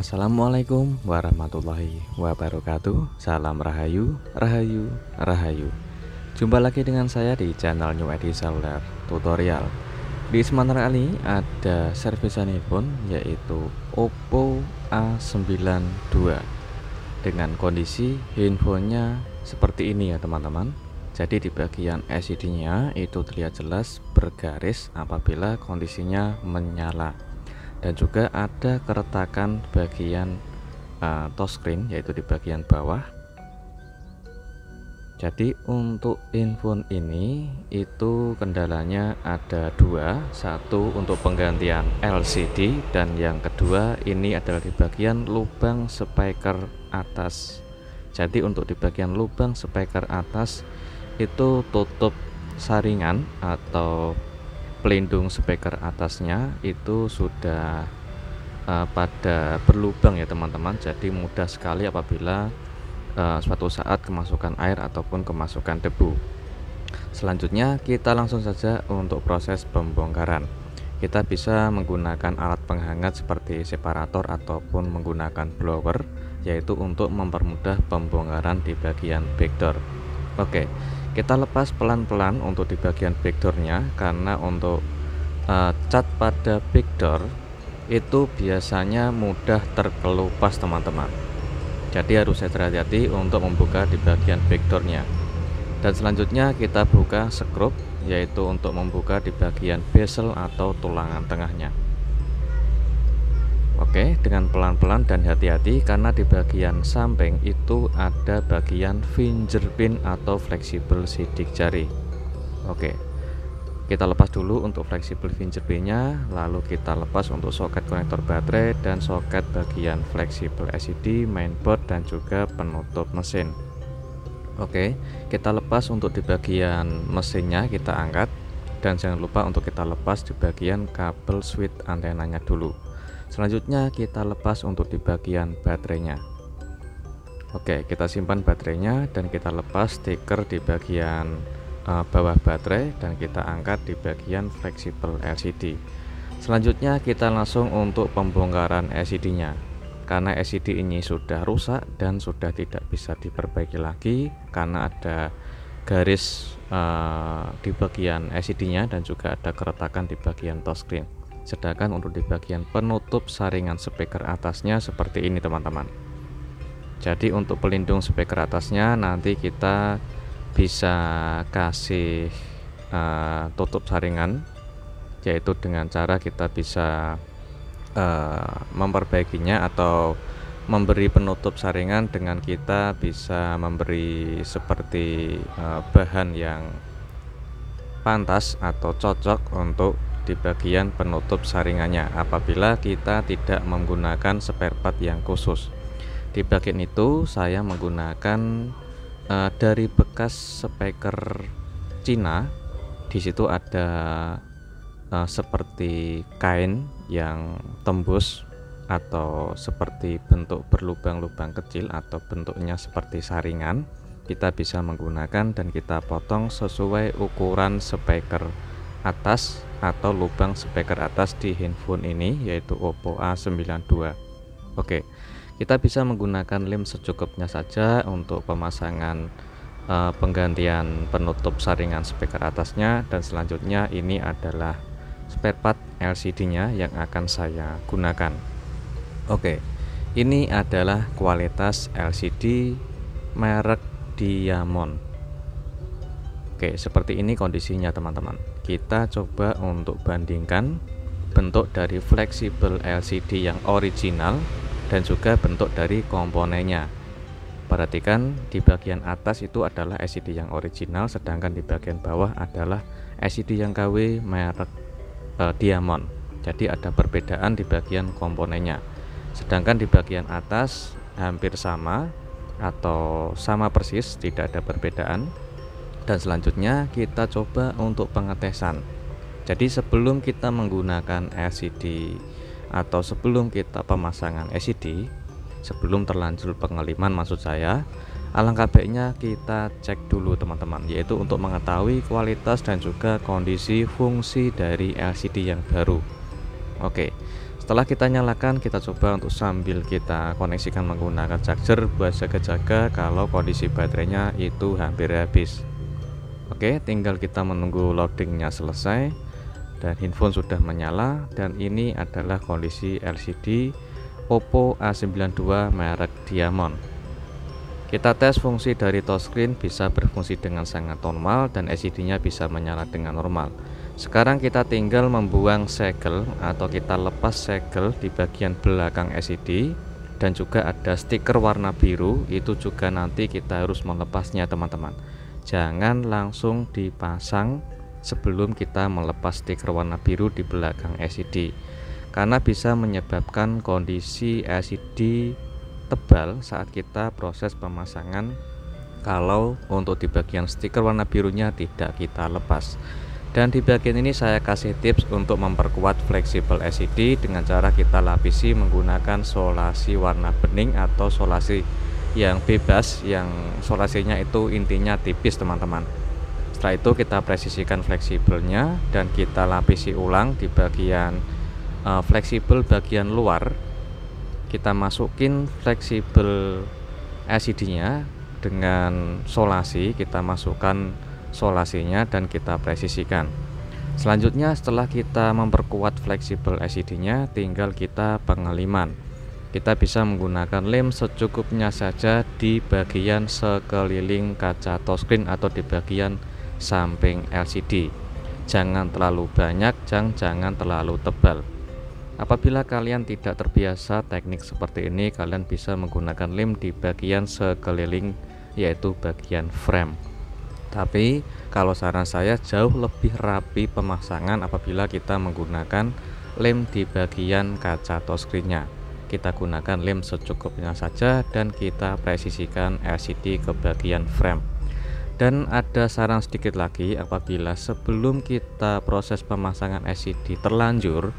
Assalamualaikum warahmatullahi wabarakatuh. Salam rahayu, rahayu, rahayu. Jumpa lagi dengan saya di channel New Edi Seluler Tutorial. Di sementara kali ada servisan handphone yaitu Oppo A92 dengan kondisi handphonenya seperti ini ya teman-teman. Jadi di bagian LCD-nya itu terlihat jelas bergaris apabila kondisinya menyala. Dan juga ada keretakan bagian touchscreen yaitu di bagian bawah. Jadi untuk handphone ini itu kendalanya ada dua, satu untuk penggantian LCD dan yang kedua ini adalah di bagian lubang speaker atas. Jadi untuk di bagian lubang speaker atas itu tutup saringan atau pelindung speaker atasnya itu sudah pada berlubang ya teman-teman. Jadi mudah sekali apabila suatu saat kemasukan air ataupun kemasukan debu. Selanjutnya kita langsung saja untuk proses pembongkaran. Kita bisa menggunakan alat penghangat seperti separator ataupun menggunakan blower, yaitu untuk mempermudah pembongkaran di bagian backdoor. Oke, kita lepas pelan-pelan untuk di bagian backdoornya, karena untuk cat pada backdoor itu biasanya mudah terkelupas teman-teman. Jadi harus hati-hati untuk membuka di bagian backdoornya. Dan selanjutnya kita buka skrup, yaitu untuk membuka di bagian bezel atau tulangan tengahnya. Oke, dengan pelan-pelan dan hati-hati karena di bagian samping itu ada bagian fingerpin atau fleksibel sidik jari. Oke, kita lepas dulu untuk fleksibel fingerpinnya, lalu kita lepas untuk soket konektor baterai dan soket bagian fleksibel LCD, mainboard dan juga penutup mesin. Oke, kita lepas untuk di bagian mesinnya, kita angkat dan jangan lupa untuk kita lepas di bagian kabel switch antenanya dulu. Selanjutnya kita lepas untuk di bagian baterainya. Oke, kita simpan baterainya dan kita lepas stiker di bagian bawah baterai dan kita angkat di bagian fleksibel LCD. Selanjutnya kita langsung untuk pembongkaran LCD-nya. Karena LCD ini sudah rusak dan sudah tidak bisa diperbaiki lagi karena ada garis di bagian LCD-nya dan juga ada keretakan di bagian touchscreen. Sedangkan untuk di bagian penutup saringan speaker atasnya seperti ini teman-teman. Jadi untuk pelindung speaker atasnya nanti kita bisa kasih tutup saringan, yaitu dengan cara kita bisa memperbaikinya atau memberi penutup saringan dengan kita bisa memberi seperti bahan yang pantas atau cocok untuk di bagian penutup saringannya apabila kita tidak menggunakan spare part yang khusus. Di bagian itu saya menggunakan dari bekas speaker Cina. Di situ ada seperti kain yang tembus atau seperti bentuk berlubang-lubang kecil atau bentuknya seperti saringan. Kita bisa menggunakan dan kita potong sesuai ukuran speaker atas atau lubang speaker atas di handphone ini, yaitu Oppo A92. Oke, kita bisa menggunakan lem secukupnya saja untuk pemasangan penggantian penutup saringan speaker atasnya. Dan selanjutnya ini adalah spare part LCD-nya yang akan saya gunakan. Oke, ini adalah kualitas LCD merek Diamond. Oke, seperti ini kondisinya teman-teman. Kita coba untuk bandingkan bentuk dari fleksibel LCD yang original dan juga bentuk dari komponennya. Perhatikan di bagian atas itu adalah LCD yang original, sedangkan di bagian bawah adalah LCD yang KW merek Diamond. Jadi ada perbedaan di bagian komponennya. Sedangkan di bagian atas hampir sama atau sama persis, tidak ada perbedaan. Dan selanjutnya kita coba untuk pengetesan. Jadi sebelum kita menggunakan LCD atau sebelum kita pemasangan LCD, sebelum terlanjur pengeliman maksud saya, alangkah baiknya kita cek dulu teman-teman, yaitu untuk mengetahui kualitas dan juga kondisi fungsi dari LCD yang baru. Oke, Setelah kita nyalakan, kita coba untuk sambil kita koneksikan menggunakan charger buat jaga-jaga kalau kondisi baterainya itu hampir habis. Oke, tinggal kita menunggu loadingnya selesai dan handphone sudah menyala, dan ini adalah kondisi LCD Oppo A92 merek Diamond. Kita tes fungsi dari touchscreen bisa berfungsi dengan sangat normal dan LCD-nya bisa menyala dengan normal. Sekarang kita tinggal membuang segel atau kita lepas segel di bagian belakang LCD, dan juga ada stiker warna biru, itu juga nanti kita harus melepasnya teman-teman. Jangan langsung dipasang sebelum kita melepas stiker warna biru di belakang LCD, karena bisa menyebabkan kondisi LCD tebal saat kita proses pemasangan kalau untuk di bagian stiker warna birunya tidak kita lepas. Dan di bagian ini saya kasih tips untuk memperkuat fleksibel LCD dengan cara kita lapisi menggunakan solasi warna bening atau solasi yang bebas, yang solasinya itu intinya tipis teman-teman. Setelah itu kita presisikan fleksibelnya dan kita lapisi ulang di bagian fleksibel bagian luar. Kita masukin fleksibel LCD-nya dengan solasi, kita masukkan solasinya dan kita presisikan. Selanjutnya setelah kita memperkuat fleksibel LCD-nya, tinggal kita pengeliman. Kita bisa menggunakan lem secukupnya saja di bagian sekeliling kaca touchscreen atau di bagian samping LCD. Jangan terlalu banyak, jangan terlalu tebal. Apabila kalian tidak terbiasa teknik seperti ini, kalian bisa menggunakan lem di bagian sekeliling, yaitu bagian frame. Tapi kalau saran saya jauh lebih rapi pemasangan apabila kita menggunakan lem di bagian kaca touchscreen-nya. Kita gunakan lem secukupnya saja dan kita presisikan LCD ke bagian frame. Dan ada saran sedikit lagi, apabila sebelum kita proses pemasangan LCD terlanjur,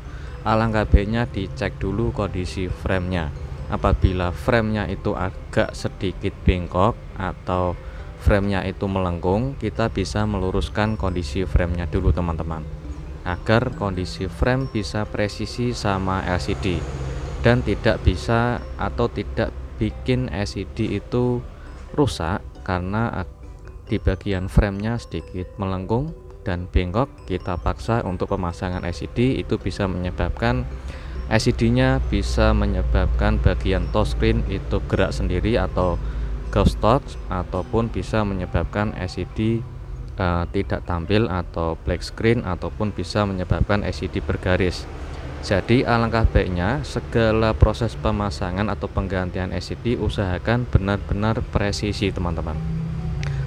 alangkah baiknya dicek dulu kondisi framenya. Apabila framenya itu agak sedikit bengkok atau framenya itu melengkung, kita bisa meluruskan kondisi framenya dulu teman-teman, agar kondisi frame bisa presisi sama LCD dan tidak bisa atau tidak bikin LCD itu rusak karena di bagian framenya sedikit melengkung dan bengkok. Kita paksa untuk pemasangan LCD, itu bisa menyebabkan LCD-nya bisa menyebabkan bagian touchscreen itu gerak sendiri atau ghost touch, ataupun bisa menyebabkan LCD tidak tampil atau black screen, ataupun bisa menyebabkan LCD bergaris. Jadi alangkah baiknya segala proses pemasangan atau penggantian LCD usahakan benar-benar presisi teman-teman,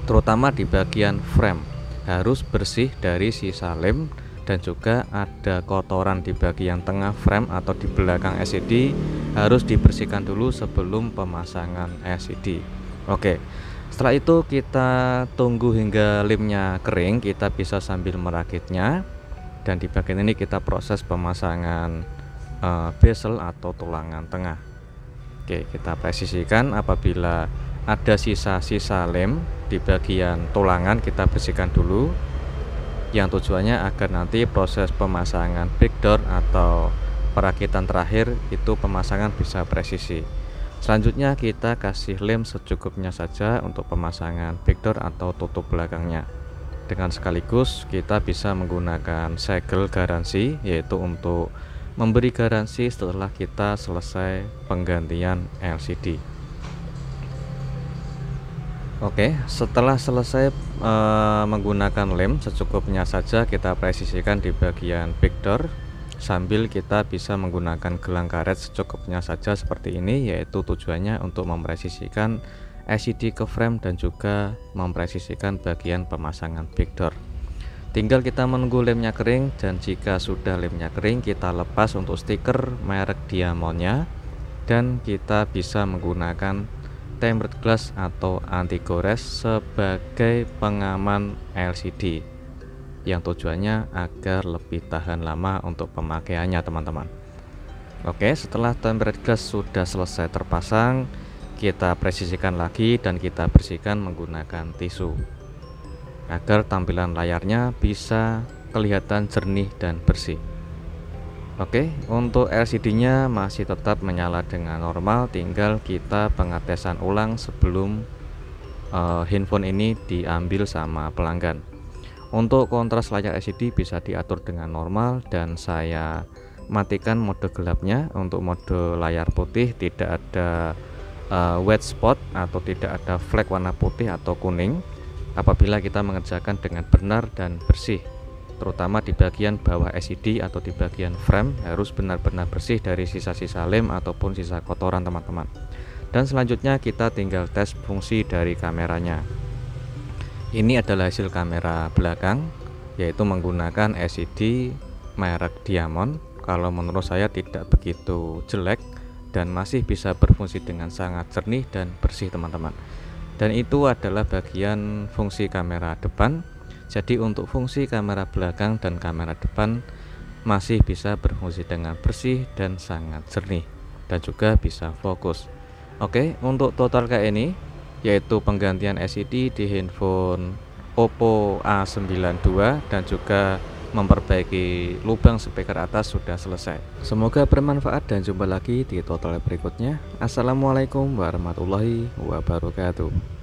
terutama di bagian frame. Harus bersih dari sisa lem dan juga ada kotoran di bagian tengah frame atau di belakang LCD, harus dibersihkan dulu sebelum pemasangan LCD. Oke, setelah itu kita tunggu hingga lemnya kering, kita bisa sambil merakitnya, dan di bagian ini kita proses pemasangan bezel atau tulangan tengah. Oke, kita presisikan. Apabila ada sisa-sisa lem di bagian tulangan, kita bersihkan dulu, yang tujuannya agar nanti proses pemasangan backdoor atau perakitan terakhir itu pemasangan bisa presisi. Selanjutnya kita kasih lem secukupnya saja untuk pemasangan backdoor atau tutup belakangnya. Dengan sekaligus kita bisa menggunakan segel garansi, yaitu untuk memberi garansi setelah kita selesai penggantian LCD. Oke, setelah selesai menggunakan lem secukupnya saja, kita presisikan di bagian backdoor sambil kita bisa menggunakan gelang karet secukupnya saja seperti ini, yaitu tujuannya untuk mempresisikan LCD ke frame dan juga mempresisikan bagian pemasangan backdoor. Tinggal kita menunggu lemnya kering, dan jika sudah lemnya kering kita lepas untuk stiker merek Diamondnya, dan kita bisa menggunakan tempered glass atau anti gores sebagai pengaman LCD, yang tujuannya agar lebih tahan lama untuk pemakaiannya teman-teman. Oke, setelah tempered glass sudah selesai terpasang, kita presisikan lagi dan kita bersihkan menggunakan tisu agar tampilan layarnya bisa kelihatan jernih dan bersih. Oke, untuk LCD-nya masih tetap menyala dengan normal, tinggal kita pengetesan ulang sebelum handphone ini diambil sama pelanggan. Untuk kontras layar LCD bisa diatur dengan normal dan saya matikan mode gelapnya. Untuk mode layar putih tidak ada white spot atau tidak ada flag warna putih atau kuning apabila kita mengerjakan dengan benar dan bersih, terutama di bagian bawah LCD atau di bagian frame harus benar-benar bersih dari sisa-sisa lem ataupun sisa kotoran teman-teman. Dan selanjutnya kita tinggal tes fungsi dari kameranya. Ini adalah hasil kamera belakang, yaitu menggunakan LCD merek Diamond. Kalau menurut saya tidak begitu jelek dan masih bisa berfungsi dengan sangat jernih dan bersih teman-teman. Dan itu adalah bagian fungsi kamera depan. Jadi untuk fungsi kamera belakang dan kamera depan masih bisa berfungsi dengan bersih dan sangat jernih, dan juga bisa fokus. Oke, untuk total kayak ini, yaitu penggantian LCD di handphone Oppo A92 dan juga memperbaiki lubang speaker atas sudah selesai. Semoga bermanfaat dan jumpa lagi di tutorial berikutnya. Assalamualaikum warahmatullahi wabarakatuh.